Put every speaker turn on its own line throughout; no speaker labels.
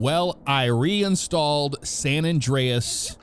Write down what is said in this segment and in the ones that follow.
Well, I reinstalled San Andreas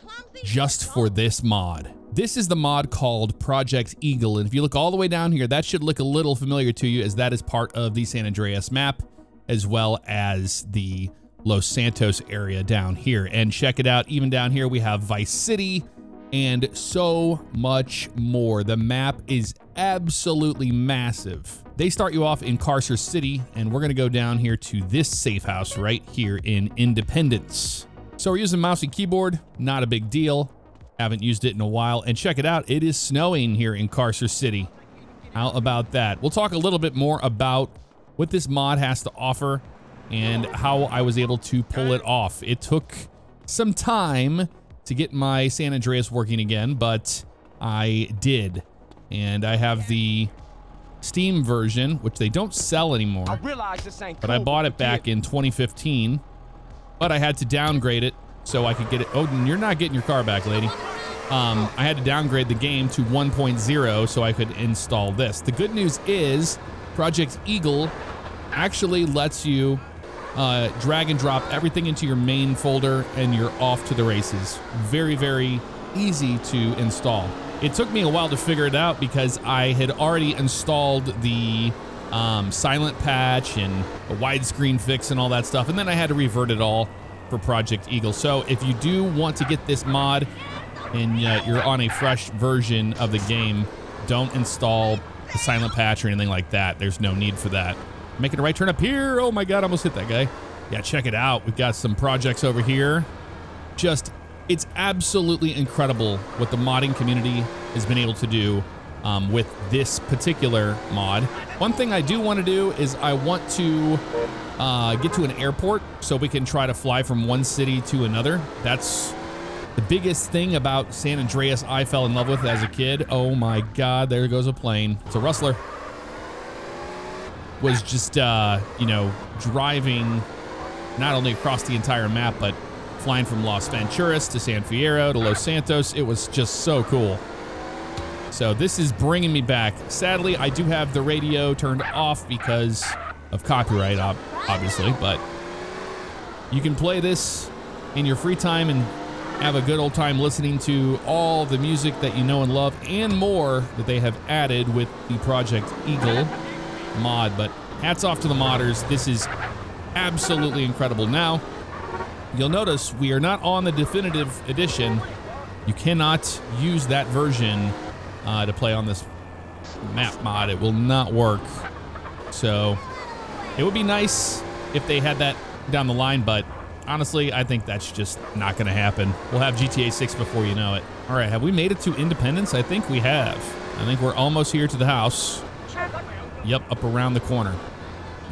just for this mod. This is the mod called Project Eagle, and if you look all the way down here, that should look a little familiar to you, as that is part of the San Andreas map, as well as the Los Santos area down here. And check it out, even down here we have Vice City and so much more. The map is absolutely massive. They start you off in Carcer City, and we're gonna go down here to this safe house right here in Independence. So we're using mouse and keyboard, not a big deal. Haven't used it in a while, and check it out, it is snowing here in Carcer City. How about that? We'll talk a little bit more about what this mod has to offer and how I was able to pull it off. It took some time to get my San Andreas working again, but I did. And I have the Steam version, which they don't sell anymore, but I bought it back in 2015, but I had to downgrade it so I could get it. Oh, you're not getting your car back, lady. I had to downgrade the game to 1.0 so I could install this. The good news is Project Eagle actually lets you drag and drop everything into your main folder and you're off to the races. Very, very easy to install. It took me a while to figure it out because I had already installed the silent patch and a widescreen fix and all that stuff, and then I had to revert it all for Project Eagle. So if you do want to get this mod and you're on a fresh version of the game, don't install the silent patch or anything like that. There's no need for that. Making a right turn up here. Oh my God, I almost hit that guy. Yeah, check it out. We've got some projects over here. Just, it's absolutely incredible what the modding community has been able to do with this particular mod. One thing I do want to do is I want to get to an airport so we can try to fly from one city to another. That's the biggest thing about San Andreas I fell in love with as a kid. Oh my God, there goes a plane. It's a Rustler. Was just, you know, driving not only across the entire map, but flying from Los Venturas to San Fierro to Los Santos. It was just so cool. So this is bringing me back. Sadly, I do have the radio turned off because of copyright, obviously, but you can play this in your free time and have a good old time listening to all the music that you know and love and more that they have added with the Project Eagle mod. But hats off to the modders. This is absolutely incredible. Now, you'll notice we are not on the definitive edition. You cannot use that version to play on this map mod. It will not work. So it would be nice if they had that down the line, but honestly, I think that's just not going to happen. We'll have GTA 6 before you know it. All right, have we made it to Independence? I think we have. I think we're almost here to the house. Yep, up around the corner.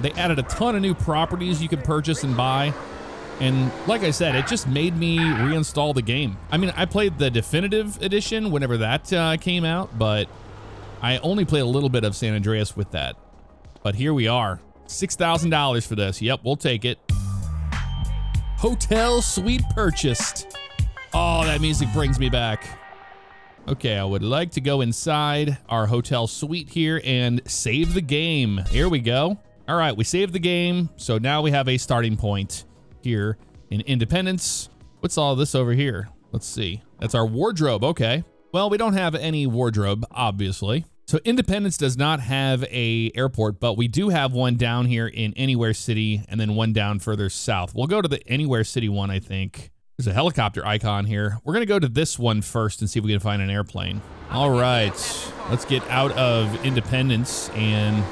They added a ton of new properties you can purchase and buy. And like I said, it just made me reinstall the game. I mean, I played the definitive edition whenever that came out, but I only played a little bit of San Andreas with that. But here we are. $6,000 for this. Yep, we'll take it. Hotel suite purchased. Oh, that music brings me back. Okay, I would like to go inside our hotel suite here and save the game. Here we go. All right, we saved the game. So now we have a starting point here in Independence. What's all this over here? Let's see. That's our wardrobe. Okay. Well, we don't have any wardrobe, obviously. So Independence does not have a airport, but we do have one down here in Anywhere City and then one down further south. We'll go to the Anywhere City one, I think. There's a helicopter icon here. We're going to go to this one first and see if we can find an airplane. All right, let's get out of Independence and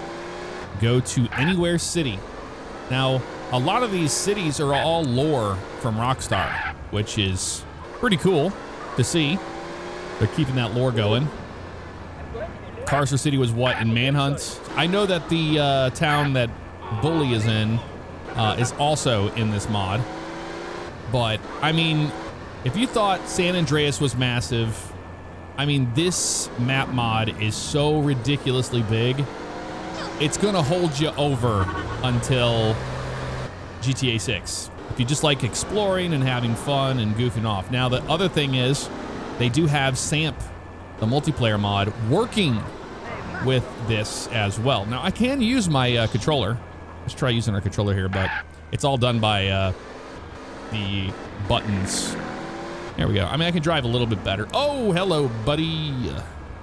go to Anywhere City. Now, a lot of these cities are all lore from Rockstar, which is pretty cool to see. They're keeping that lore going. Carcer City was what, in Manhunt? I know that the town that Bully is in is also in this mod. But, I mean, if you thought San Andreas was massive, I mean, this map mod is so ridiculously big. It's gonna hold you over until GTA 6. If you just like exploring and having fun and goofing off. Now, the other thing is, they do have SAMP, the multiplayer mod, working with this as well. Now, I can use my controller. Let's try using our controller here, but it's all done by the buttons. There we go. I mean, I can drive a little bit better. Oh, hello, buddy.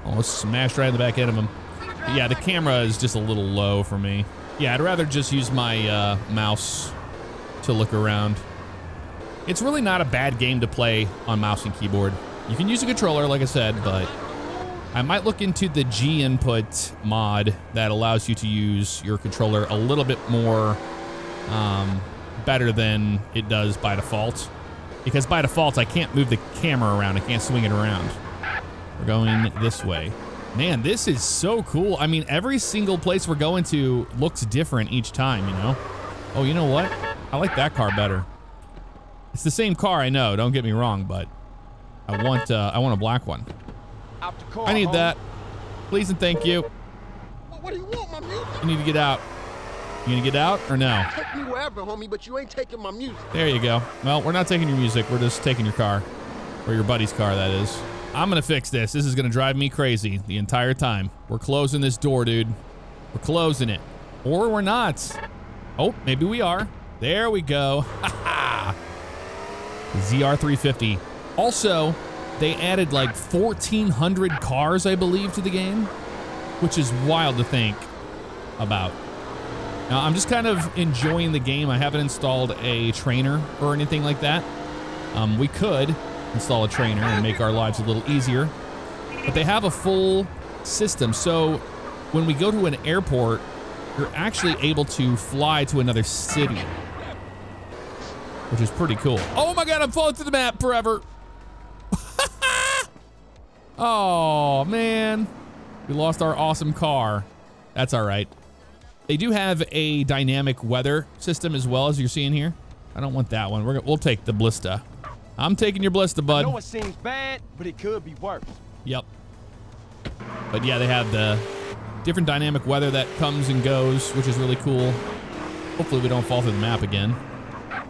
Almost smashed right in the back end of him. But yeah, the camera is just a little low for me. Yeah, I'd rather just use my mouse to look around. It's really not a bad game to play on mouse and keyboard. You can use a controller, like I said, but I might look into the G input mod that allows you to use your controller a little bit more better than it does by default. Because by default, I can't move the camera around. I can't swing it around. We're going this way. Man, this is so cool. I mean, every single place we're going to looks different each time, you know? Oh, you know what? I like that car better. It's the same car, I know. Don't get me wrong, but I want a black one. I need that. Please and thank you.
What do you want, my music?
You need to get out. You gonna get out or no?
Take me wherever, homie, but you ain't taking my music.
There you go. Well, we're not taking your music. We're just taking your car. Or your buddy's car, that is. I'm gonna fix this. This is gonna drive me crazy the entire time. We're closing this door, dude. We're closing it. Or we're not. Oh, maybe we are. There we go. Ha ZR350. Also, they added like 1,400 cars, I believe, to the game, which is wild to think about. Now, I'm just kind of enjoying the game. I haven't installed a trainer or anything like that. We could install a trainer and make our lives a little easier, but they have a full system. So when we go to an airport, you're actually able to fly to another city, which is pretty cool. Oh my God, I'm falling through the map forever. Oh man, we lost our awesome car. That's all right. They do have a dynamic weather system as well, as you're seeing here. I don't want that one. We'll take the Blista. I'm taking your Blista, bud.
I know it seems bad, but it could be worse.
Yep. But yeah, they have the different dynamic weather that comes and goes, which is really cool. Hopefully we don't fall through the map again.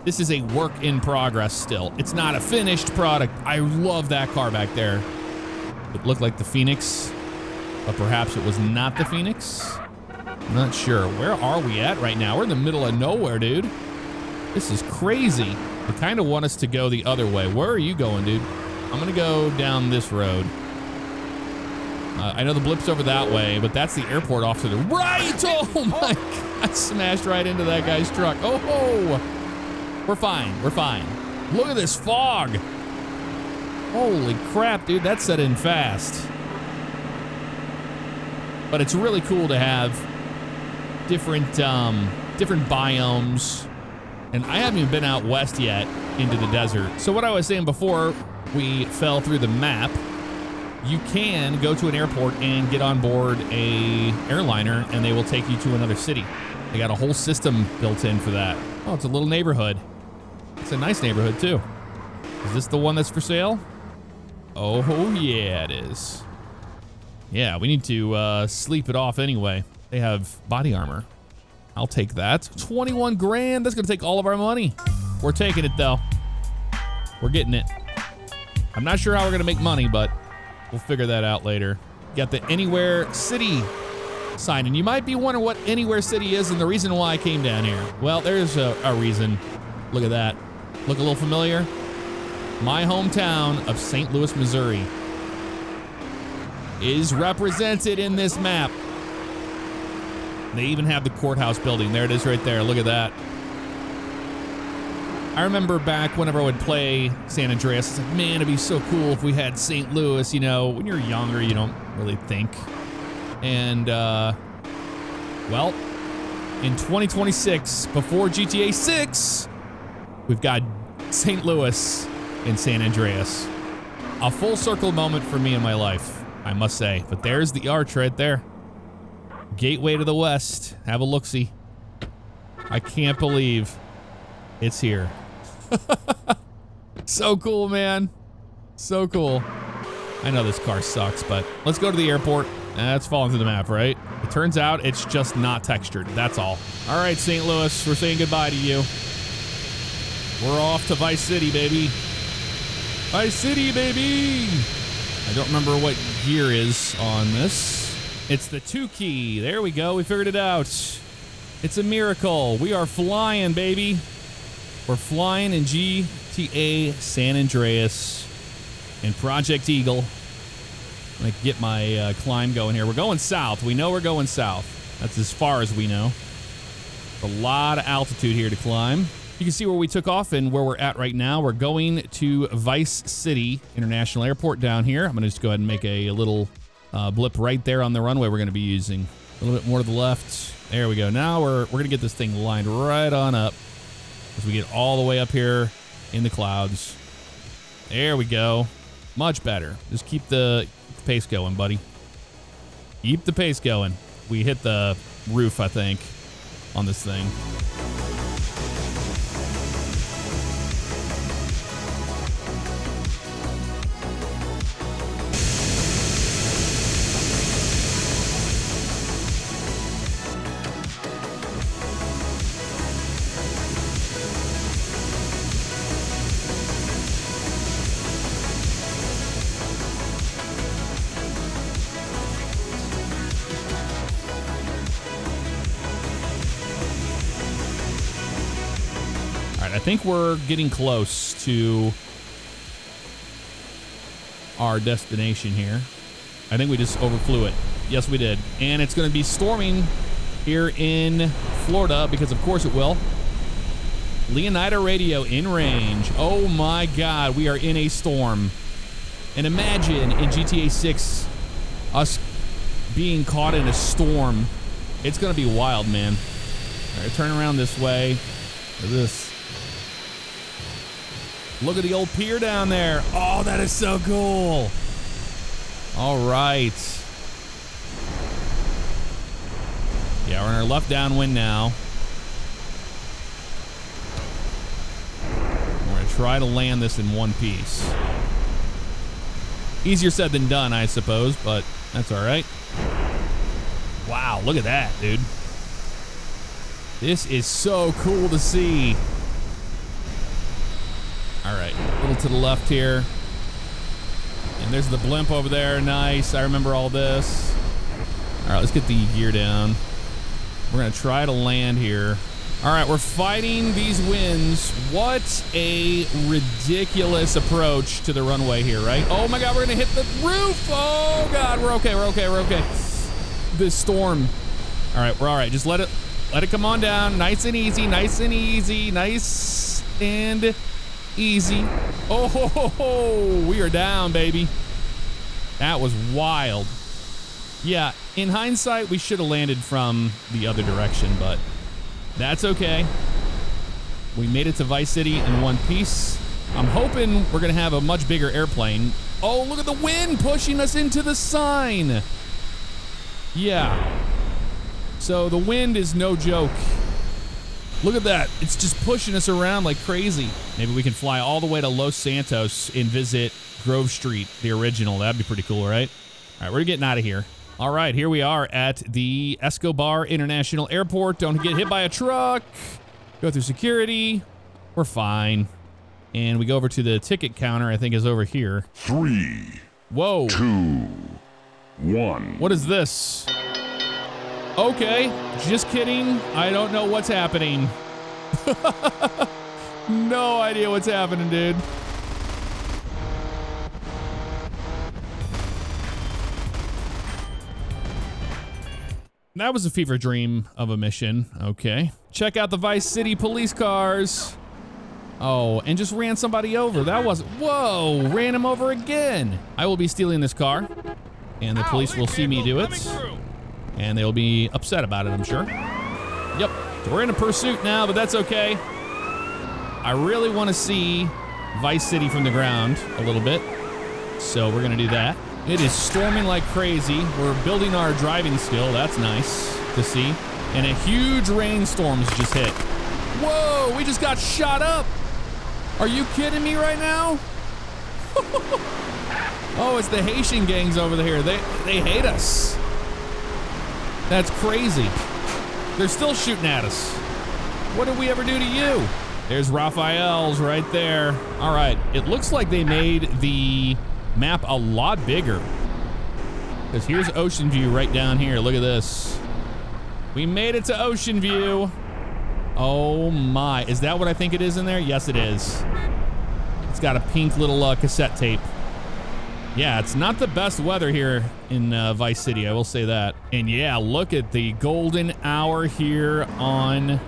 This is a work in progress still. It's not a finished product. I love that car back there. It looked like the Phoenix, but perhaps it was not the Phoenix. I'm not sure. Where are we at right now? We're in the middle of nowhere, dude. This is crazy. They kind of want us to go the other way. Where are you going, dude? I'm gonna go down this road. I know the blip's over that way, but that's the airport off to the right. Oh my God, I smashed right into that guy's truck. Oh, we're fine, we're fine. Look at this fog. Holy crap, dude, that set in fast. But it's really cool to have different biomes. And I haven't even been out west yet into the desert. So what I was saying before we fell through the map, you can go to an airport and get on board a airliner and they will take you to another city. They got a whole system built in for that. Oh, it's a little neighborhood. It's a nice neighborhood too. Is this the one that's for sale? Oh yeah, it is. Yeah, we need to sleep it off anyway. They have body armor. I'll take that. 21 grand. That's gonna take all of our money. We're taking it though. We're getting it. I'm not sure how we're gonna make money, but we'll figure that out later. Got the Anywhere City sign, and you might be wondering what Anywhere City is and the reason why I came down here. Well, there's a reason. Look at that. Look a little familiar? My hometown of St. Louis, Missouri is represented in this map. They even have the courthouse building. There it is right there. Look at that. I remember back whenever I would play San Andreas, it's like, man, it'd be so cool if we had St. Louis. You know, when you're younger, you don't really think. And, well, in 2026, before GTA 6, we've got St. Louis in San Andreas. A full circle moment for me in my life, I must say. But there's the arch right there. Gateway to the West. Have a look-see. I can't believe it's here. So cool, man. So cool. I know this car sucks, but let's go to the airport. That's falling through the map, right? It turns out it's just not textured. That's all. All right, St. Louis, we're saying goodbye to you. We're off to Vice City, baby. Vice City, baby. I don't remember what gear is on this. It's the 2 key. There we go. We figured it out. It's a miracle. We are flying, baby. We're flying in GTA San Andreas and Project Eagle. I'm gonna get my climb going here. We're going south. We know we're going south. That's as far as we know. A lot of altitude here to climb. You can see where we took off and where we're at right now. We're going to Vice City International Airport down here. I'm gonna just go ahead and make a little blip right there on the runway we're gonna be using. A little bit more to the left. There we go. Now we're gonna get this thing lined right on up as we get all the way up here in the clouds. There we go. Much better. Just keep the pace going, buddy. Keep the pace going. We hit the roof, I think, on this thing. I think we're getting close to our destination here. I think we just overflew it. Yes, we did. And it's going to be storming here in Florida because, of course, it will. Leonida radio in range. Oh, my God. We are in a storm. And imagine in GTA 6 us being caught in a storm. It's going to be wild, man. All right, turn around this way. Look at this. Look at the old pier down there. Oh, that is so cool. All right. Yeah, we're in our left downwind now. We're going to try to land this in one piece. Easier said than done, I suppose, but that's all right. Wow, look at that, dude. This is so cool to see. All right, a little to the left here. And there's the blimp over there. Nice. I remember all this. All right, let's get the gear down. We're going to try to land here. All right, we're fighting these winds. What a ridiculous approach to the runway here, right? Oh, my God, we're going to hit the roof. Oh, God, we're okay. We're okay. We're okay. This storm. All right, we're all right. Just let it come on down. Nice and easy. Nice and easy. Nice and easy. Oh, ho, ho, ho. We are down, baby. That was wild. Yeah, in hindsight, we should have landed from the other direction, but that's okay. We made it to Vice City in one piece. I'm hoping we're going to have a much bigger airplane. Oh, look at the wind pushing us into the sign. Yeah. So the wind is no joke. Look at that. It's just pushing us around like crazy. Maybe we can fly all the way to Los Santos and visit Grove Street, the original. That'd be pretty cool, right? All right, we're getting out of here. All right, here we are at the Escobar International Airport. Don't get hit by a truck. Go through security. We're fine. And we go over to the ticket counter, I think is over here.
3,
Whoa.
2, 1.
What is this? Okay, just kidding. I don't know what's happening. No idea what's happening, dude. That was a fever dream of a mission. Okay. Check out the Vice City police cars. Oh, and just ran somebody over. That wasn't... Whoa, ran him over again. I will be stealing this car, and the police will see me do it. And they'll be upset about it, I'm sure. Yep, so we're in a pursuit now, but that's okay. I really want to see Vice City from the ground a little bit, so we're gonna do that. It is storming like crazy. We're building our driving skill. That's nice to see. And a huge rainstorm's just hit. Whoa, we just got shot up. Are you kidding me right now? Oh, it's the Haitian gangs over there. They hate us. That's crazy. They're still shooting at us. What did we ever do to you? There's Raphael's right there. All right, it looks like they made the map a lot bigger. Because here's Ocean View right down here. Look at this. We made it to Ocean View. Oh my, is that what I think it is in there? Yes, it is. It's got a pink little cassette tape. Yeah, it's not the best weather here in Vice City, I will say that. And yeah, look at the golden hour here on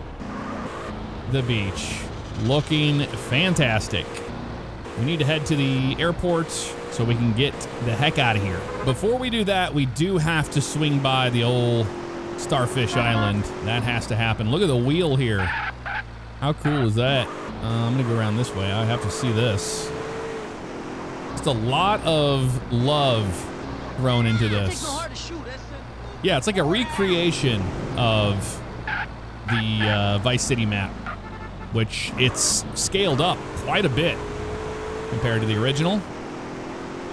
the beach. Looking fantastic. We need to head to the airport so we can get the heck out of here. Before we do that, we do have to swing by the old Starfish Island. That has to happen. Look at the wheel here. How cool is that? I'm gonna go around this way. I have to see this. Just a lot of love thrown into this. Yeah, it's like a recreation of the Vice City map, which it's scaled up quite a bit compared to the original,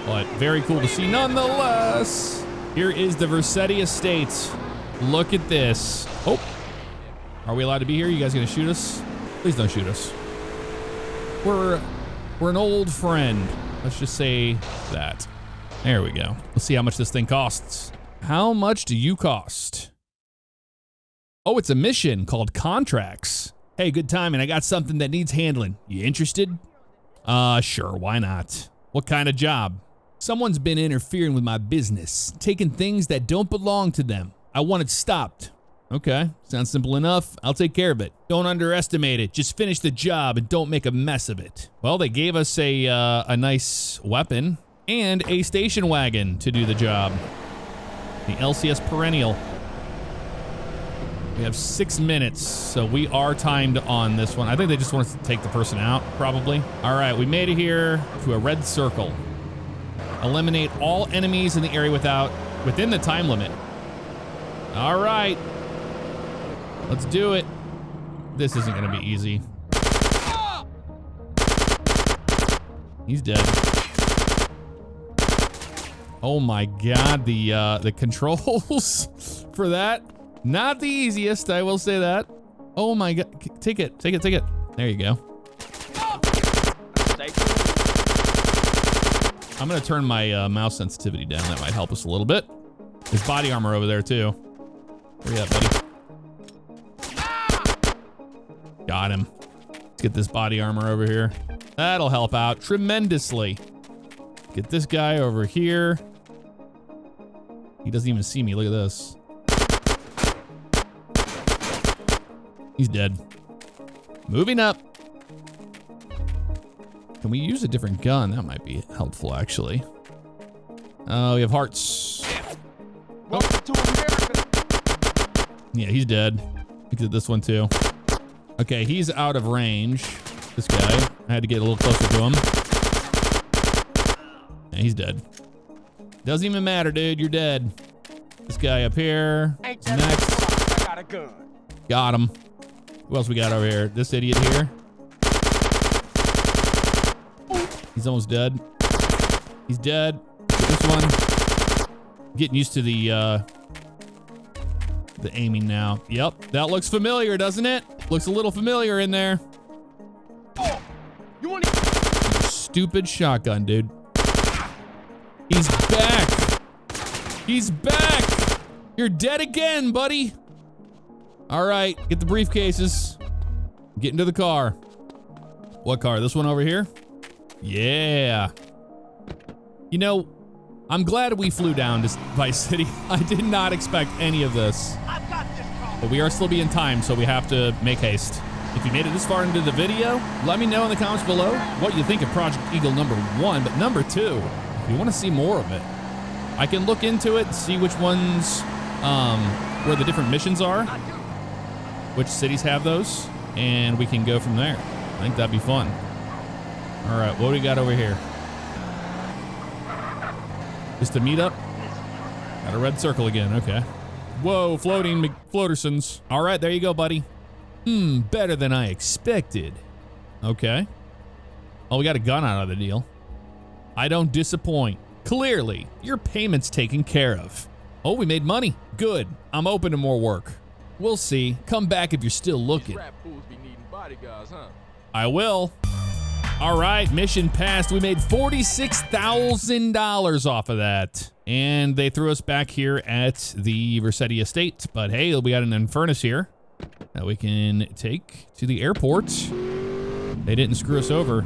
but very cool to see nonetheless. Here is the Vercetti estate. Look at this. Oh, are we allowed to be here? You guys gonna shoot us? Please don't shoot us. We're an old friend. Let's just say that. There we go. Let's see how much this thing costs. How much do you cost? Oh, it's a mission called Contracts. Hey, good timing. I got something that needs handling. You interested? Sure, why not? What kind of job? Someone's been interfering with my business, taking things that don't belong to them. I want it stopped. Okay, sounds simple enough. I'll take care of it. Don't underestimate it. Just finish the job and don't make a mess of it. Well, they gave us a nice weapon and a station wagon to do the job. The LCS Perennial. We have 6 minutes, so we are timed on this one. I think they just want us to take the person out, probably. All right, we made it here to a red circle. Eliminate all enemies in the area within the time limit. All right. Let's do it. This isn't gonna be easy. He's dead. Oh my God, the controls for that, not the easiest, I will say that. Oh my God, take it. There you go. I'm gonna turn my mouse sensitivity down. That might help us a little bit. There's body armor over there too. Where you at, buddy? Got him. Let's get this body armor over here. That'll help out tremendously. Get this guy over here. He doesn't even see me. Look at this. He's dead. Moving up. Can we use a different gun? That might be helpful, actually. Oh, we have hearts.
Welcome to America.
Yeah, he's dead. Look at this one too. Okay, he's out of range. This guy. I had to get a little closer to him. Yeah, he's dead. Doesn't even matter, dude. You're dead. This guy up here. Next.
I got a gun.
Got him. Who else we got over here? This idiot here. He's almost dead. He's dead. This one. Getting used to the aiming now. Yep, that looks familiar, doesn't it? Looks a little familiar in there.
Oh, you want
Stupid shotgun, dude. He's back. He's back. You're dead again, buddy. All right, get the briefcases. Get into the car. What car? This one over here? Yeah. You know, I'm glad we flew down to Vice City. I did not expect any of this. But we are still being timed, so we have to make haste. If you made it this far into the video, let me know in the comments below what you think of Project Eagle #1, but #2, if you want to see more of it, I can look into it and see which ones, where the different missions are, which cities have those, and we can go from there. I think that'd be fun. All right, what do we got over here? Just a meetup? Got a red circle again, okay. Whoa, floating McFloatersons. All right, there you go, buddy. Better than I expected. Okay. Oh, we got a gun out of the deal. I don't disappoint. Clearly, your payment's taken care of. Oh, we made money. Good. I'm open to more work. We'll see. Come back if you're still looking. I will. All right, mission passed. We made $46,000 off of that. And they threw us back here at the Vercetti estate. But hey, we got an Infernus here. that we can take to the airport. They didn't screw us over.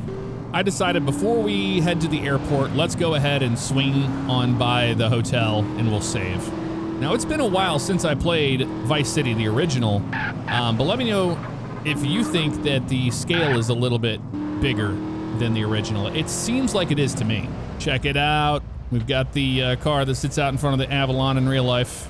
I decided before we head to the airport, let's go ahead and swing on by the hotel and we'll save. Now, it's been a while since I played Vice City, the original, but let me know if you think that the scale is a little bit bigger than the original. It seems like it is to me. Check it out. We've got the car that sits out in front of the Avalon in real life,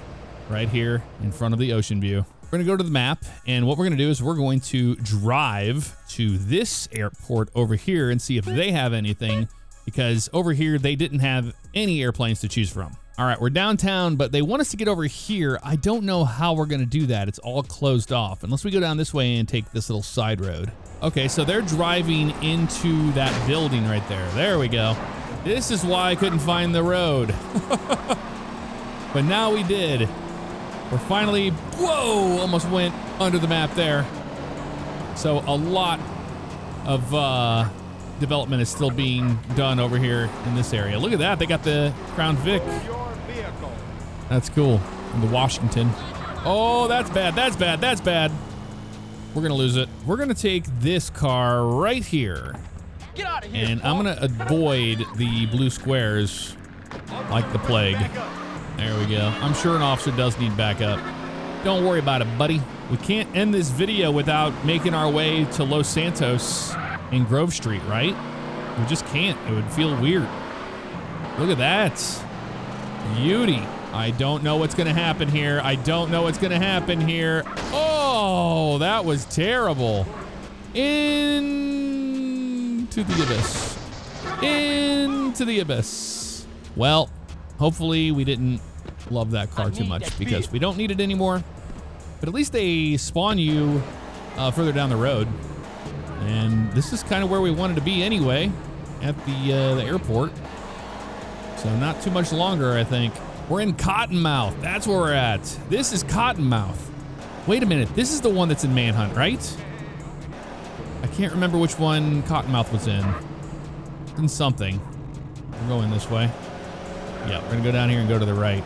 right here in front of the ocean view. We're gonna go to the map, and what we're gonna do is we're going to drive to this airport over here and see if they have anything, because over here they didn't have any airplanes to choose from. All right, we're downtown, but they want us to get over here. I don't know how we're gonna do that. It's all closed off, unless we go down this way and take this little side road. Okay, so they're driving into that building right there. There we go. This is why I couldn't find the road. But now we did. We're finally, whoa, almost went under the map there. So a lot of development is still being done over here in this area. Look at that, they got the Crown Vic. That's cool, and the Washington. Oh, that's bad, that's bad, that's bad. We're gonna lose it. We're gonna take this car right here.
Get out of here.
And I'm gonna avoid the blue squares like the plague. There we go. I'm sure an officer does need backup. Don't worry about it, buddy. We can't end this video without making our way to Los Santos and Grove Street, right? We just can't. It would feel weird. Look at that. Beauty. I don't know what's gonna happen here. I don't know what's gonna happen here. Oh, that was terrible. Into the abyss. Into the abyss. Well, hopefully we didn't love that car too much because we don't need it anymore. But at least they spawn you further down the road. And this is kind of where we wanted to be anyway, at the airport. So not too much longer, I think. We're in Cottonmouth. That's where we're at. This is Cottonmouth. Wait a minute. This is the one that's in Manhunt, right? I can't remember which one Cottonmouth was in. In something. We're going this way. Yeah, we're gonna go down here and go to the right.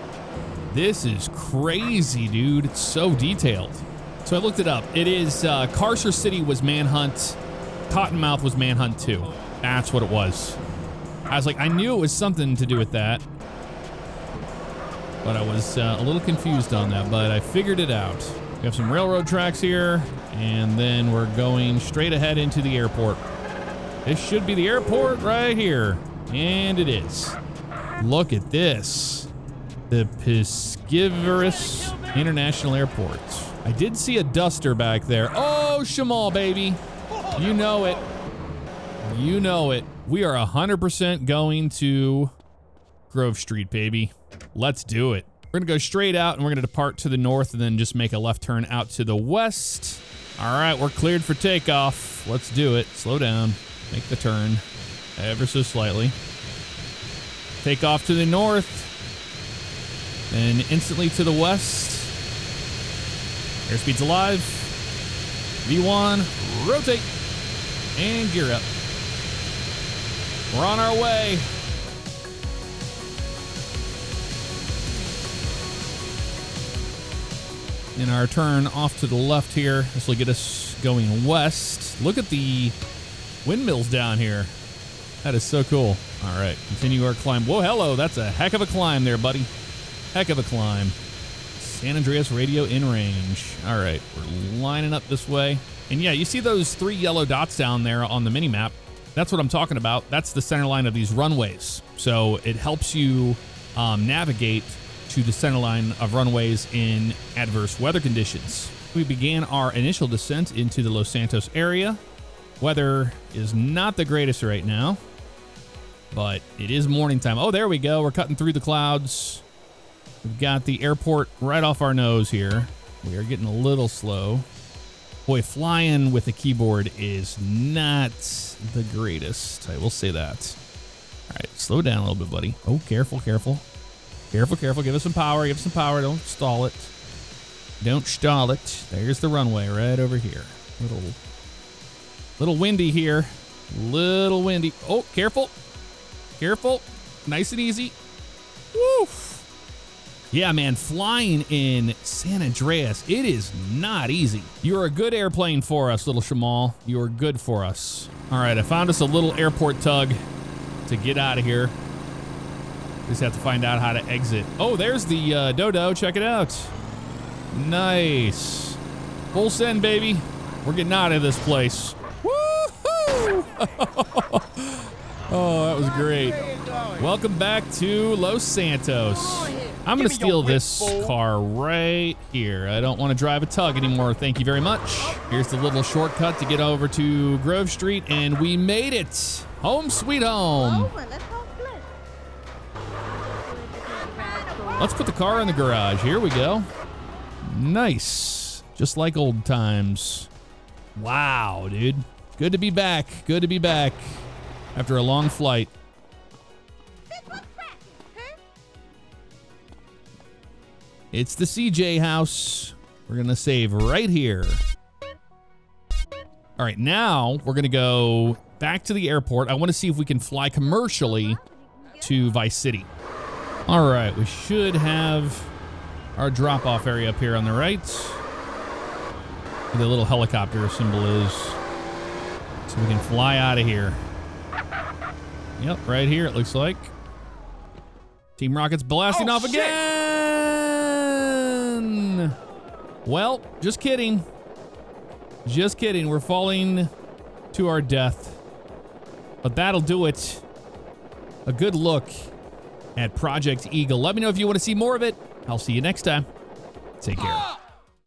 This is crazy, dude. It's so detailed. So I looked it up. It is Carcer City was Manhunt. Cottonmouth was Manhunt 2. That's what it was. I was like, I knew it was something to do with that. But I was a little confused on that, but I figured it out. We have some railroad tracks here, and then we're going straight ahead into the airport. This should be the airport right here. And it is. Look at this. The Piscivorous International Airport. I did see a duster back there. Oh, Shamal, baby. You know it. You know it. We are 100% going to Grove Street, baby. Let's do it. We're gonna go straight out and we're gonna depart to the north and then just make a left turn out to the west. All right, we're cleared for takeoff. Let's do it. Slow down. Make the turn ever so slightly. Take off to the north. And instantly to the west. Airspeed's alive. V1, rotate, and gear up. We're on our way. In our turn off to the left here, this will get us going west. Look at the windmills down here. That is so cool. All right, continue our climb. Whoa, hello, that's a heck of a climb there, buddy. Heck of a climb. San Andreas radio in range. All right, we're lining up this way. And yeah, you see those 3 yellow dots down there on the mini-map. That's what I'm talking about. That's the center line of these runways. So it helps you navigate to the center line of runways in adverse weather conditions. We began our initial descent into the Los Santos area. Weather is not the greatest right now, but it is morning time. Oh, there we go. We're cutting through the clouds. We've got the airport right off our nose here. We are getting a little slow. Boy, flying with a keyboard is not the greatest. I will say that. All right, slow down a little bit, buddy. Oh, careful, careful. Careful, careful. Give us some power. Give us some power. Don't stall it. Don't stall it. There's the runway right over here. Little windy here. Little windy. Oh, careful. Careful. Nice and easy. Woof. Yeah, man, flying in San Andreas, it is not easy. You're a good airplane for us, little Shamal. You are good for us. All right, I found us a little airport tug to get out of here. Just have to find out how to exit. Oh, there's the dodo. Check it out. Nice. Full send, baby. We're getting out of this place. Woohoo! Oh, that was great. Welcome back to Los Santos. I'm going to steal this car right here. I don't want to drive a tug anymore. Thank you very much. Here's the little shortcut to get over to Grove Street, and we made it. Home sweet home. Let's put the car in the garage. Here we go. Nice. Just like old times. Wow, dude. Good to be back. Good to be back after a long flight. It's the CJ house. We're going to save right here. All right, now we're going to go back to the airport. I want to see if we can fly commercially to Vice City. All right, we should have our drop-off area up here on the right. The little helicopter symbol is. So we can fly out of here. Yep, right here it looks like. Team Rocket's blasting off again! Well, just kidding. Just kidding. We're falling to our death. But that'll do it. A good look at Project Eagle. Let me know if you want to see more of it. I'll see you next time. Take care.